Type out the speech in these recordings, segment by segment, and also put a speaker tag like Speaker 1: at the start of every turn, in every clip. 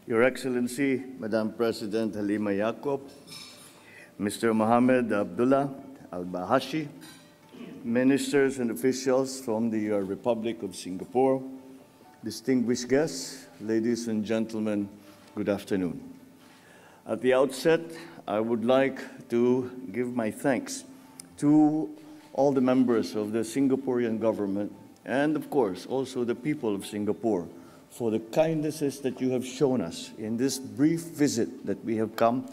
Speaker 1: Your Excellency, Madam President Halima Yacob, Mr. Mohamed Abdullah Al-Bahashi, ministers and officials from the Republic of Singapore, distinguished guests, ladies and gentlemen, good afternoon. At the outset, I would like to give my thanks to all the members of the Singaporean government and, of course, also the people of Singapore for the kindnesses that you have shown us in this brief visit that we have come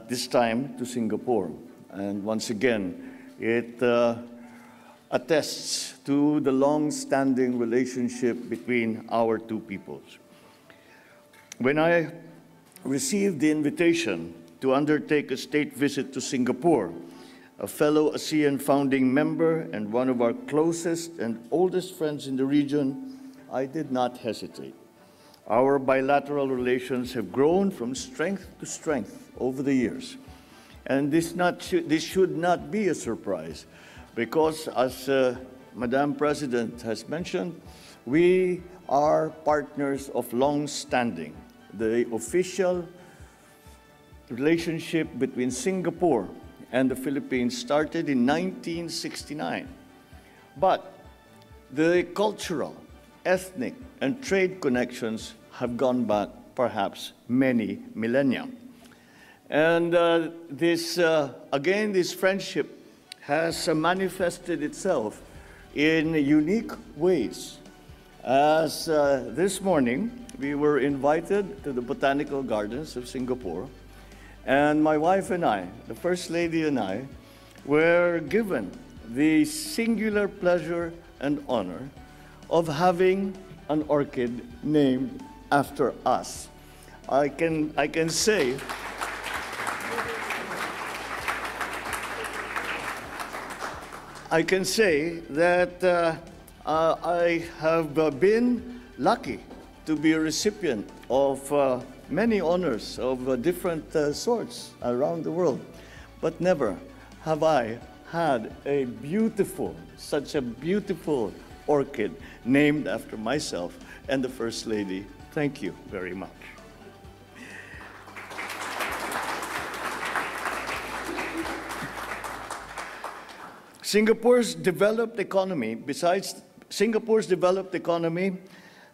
Speaker 1: this time to Singapore. And once again, it attests to the long-standing relationship between our two peoples. When I received the invitation to undertake a state visit to Singapore, a fellow ASEAN founding member and one of our closest and oldest friends in the region, I did not hesitate. Our bilateral relations have grown from strength to strength over the years. And this should not be a surprise because, as Madam President has mentioned, we are partners of long standing. The official relationship between Singapore and the Philippines started in 1969. But the cultural, ethnic, and trade connections have gone back perhaps many millennia. And this friendship has manifested itself in unique ways. As this morning, we were invited to the Botanical Gardens of Singapore, and my wife and I, the First Lady and I, were given the singular pleasure and honor of having an orchid named after us. I can say that I have been lucky to be a recipient of many honors of different sorts around the world, but never have I had such a beautiful orchid named after myself and the First Lady. Thank you very much. Singapore's developed economy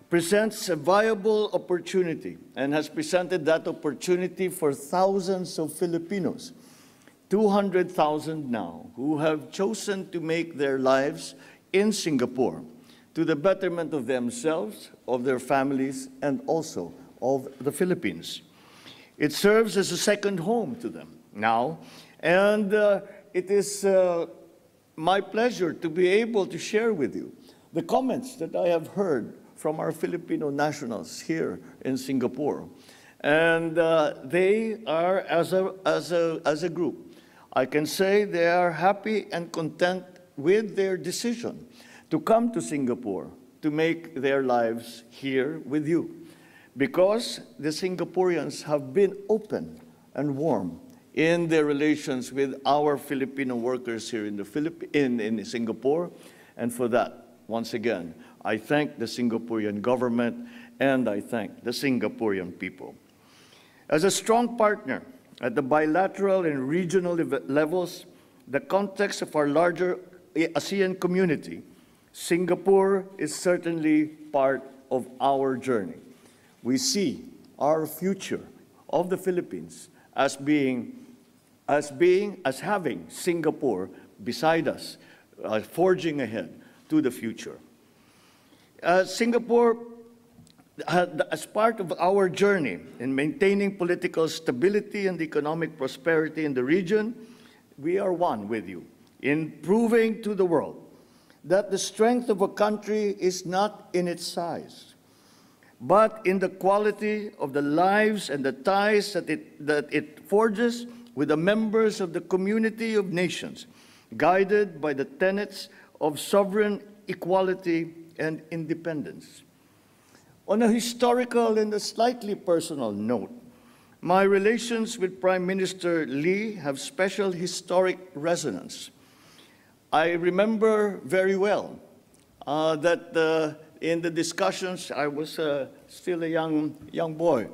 Speaker 1: presents a viable opportunity and has presented that opportunity for thousands of Filipinos, 200,000 now, who have chosen to make their lives in Singapore to the betterment of themselves, of their families, and also of the Philippines. It serves as a second home to them now, and it is my pleasure to be able to share with you the comments that I have heard from our Filipino nationals here in Singapore. And they are, as a group, I can say they are happy and content with their decision to come to Singapore to make their lives here with you, because the Singaporeans have been open and warm in their relations with our Filipino workers here in Singapore. And for that, once again, I thank the Singaporean government and I thank the Singaporean people. As a strong partner at the bilateral and regional levels, the context of our larger ASEAN community, Singapore is certainly part of our journey. We see our future of the Philippines as having Singapore beside us, forging ahead to the future. Singapore, as part of our journey in maintaining political stability and economic prosperity in the region, we are one with you in proving to the world that the strength of a country is not in its size, but in the quality of the lives and the ties that it forges with the members of the community of nations, guided by the tenets of sovereign equality and independence. On a historical and a slightly personal note, my relations with Prime Minister Lee have special historic resonance. I remember very well that in the discussions, I was still a young boy,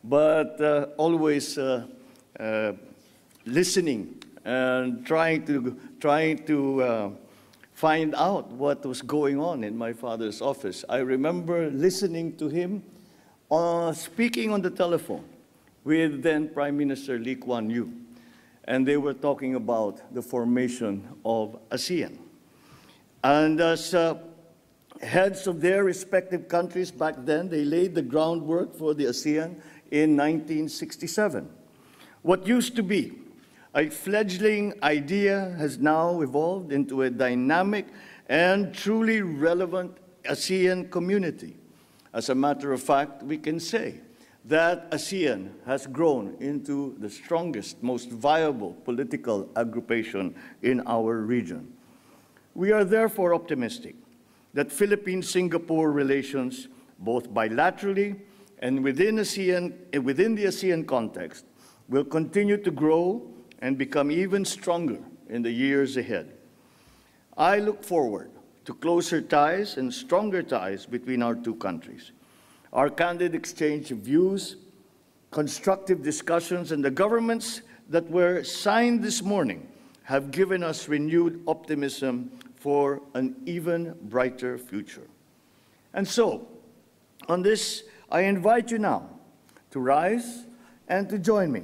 Speaker 1: but always listening and trying to find out what was going on in my father's office. I remember listening to him speaking on the telephone with then Prime Minister Lee Kuan Yew, and they were talking about the formation of ASEAN. And as heads of their respective countries back then, they laid the groundwork for the ASEAN in 1967. What used to be a fledgling idea has now evolved into a dynamic and truly relevant ASEAN community. As a matter of fact, we can say that ASEAN has grown into the strongest, most viable political aggregation in our region. We are therefore optimistic that Philippine-Singapore relations, both bilaterally and within the ASEAN context, will continue to grow and become even stronger in the years ahead. I look forward to closer ties and stronger ties between our two countries. Our candid exchange of views, constructive discussions, and the governments that were signed this morning have given us renewed optimism for an even brighter future. And so, on this, I invite you now to rise and to join me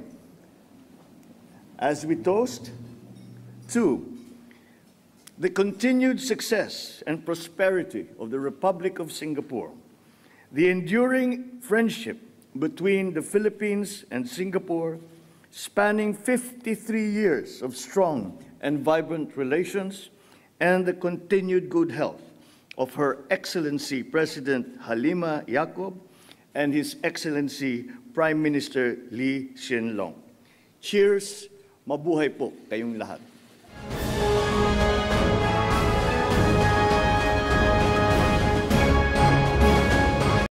Speaker 1: as we toast to the continued success and prosperity of the Republic of Singapore, the enduring friendship between the Philippines and Singapore, spanning 53 years of strong and vibrant relations, and the continued good health of Her Excellency President Halima Yacob and His Excellency Prime Minister Lee Hsien Loong. Cheers! Mabuhay po kayong lahat.